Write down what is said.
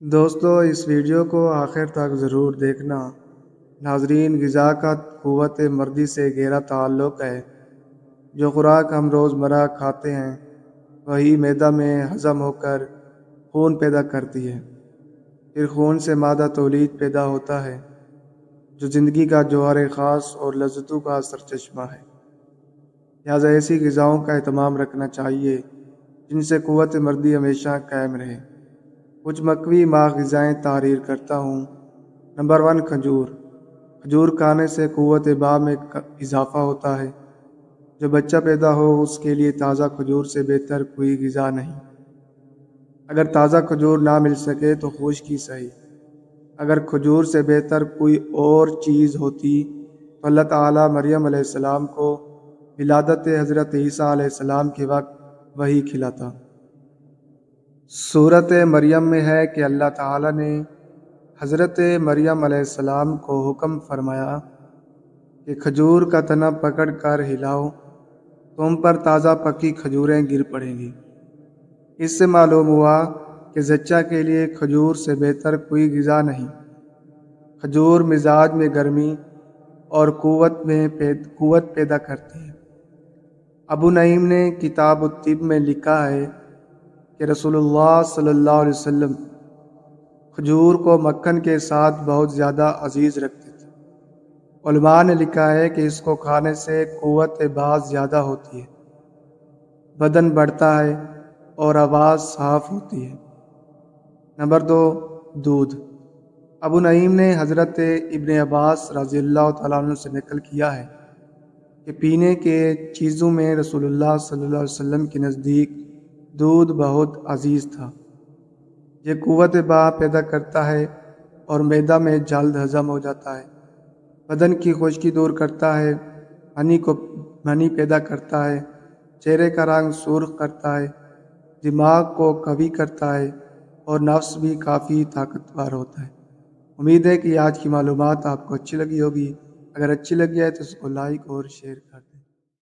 دوستو اس ویڈیو کو آخر تک ضرور دیکھنا۔ ناظرین، غذا کا قوت مردی سے گہرا تعلق ہے۔ جو خوراک ہم روزمرہ کھاتے ہیں وہی معدہ میں ہضم ہو کر خون پیدا کرتی ہے، پھر خون سے مادہ تولید پیدا ہوتا ہے جو زندگی کا جوہر خاص اور لذتوں کا سرچشمہ ہے۔ لہٰذا ایسی غذاؤں کا اہتمام رکھنا چاہیے جن سے قوت مردی ہمیشہ قائم رہے۔ کچھ مقوی غذائیں تحریر کرتا ہوں۔ نمبر 1، کھجور۔ کھجور کھانے سے قوت باء میں اضافہ ہوتا ہے۔ جو بچہ پیدا ہو اس کے لیے تازہ کھجور سے بہتر کوئی غذا نہیں۔ اگر تازہ کھجور نہ مل سکے تو خشک ہی صحیح۔ اگر کھجور سے بہتر کوئی اور چیز ہوتی تو اللہ تعالیٰ مریم علیہ السلام کو ولادت حضرت عیسیٰ علیہ السلام کے وقت وحی کھلاتا۔ سورۃ مریم میں ہے کہ اللہ تعالیٰ نے حضرت مریم علیہ السلام کو حکم فرمایا کہ کھجور کا تنا پکڑ کر ہلاؤ، تم پر تازہ پکی کھجوریں گر پڑیں گی۔ اس سے معلوم ہوا کہ زچہ کے لیے کھجور سے بہتر کوئی غذا نہیں۔ کھجور مزاج میں گرمی اور قوت پیدا کرتی ہے۔ ابو نعیم نے کتاب الطب میں لکھا ہے کہ رسول اللہ صلی اللہ علیہ وسلم کھجور کو مکھن کے ساتھ بہت زیادہ عزیز رکھتے تھے۔ علماء نے لکھا ہے کہ اس کو کھانے سے قوت باء زیادہ ہوتی ہے، بدن بڑھتا ہے اور آواز صاف ہوتی ہے۔ نمبر 2، دودھ۔ ابو نعیم نے حضرت ابن عباس رضی اللہ تعالیٰ عنہ سے نقل کیا ہے کہ پینے کے چیزوں میں رسول اللہ صلی اللہ علیہ وسلم کے نزدیک دودھ بہت عزیز تھا۔ یہ قوت باء پیدا کرتا ہے اور معدہ میں جلد ہضم ہو جاتا ہے، بدن کی خشکی دور کرتا ہے، منی پیدا کرتا ہے، چہرے کا رنگ سرخ کرتا ہے، دماغ کو قوی کرتا ہے اور نفس بھی کافی طاقتور ہوتا ہے۔ امید ہے کہ آج کی معلومات آپ کو اچھی لگی ہوگی۔ اگر اچھی لگی ہے تو اس کو لائک اور شیئر کر دیں۔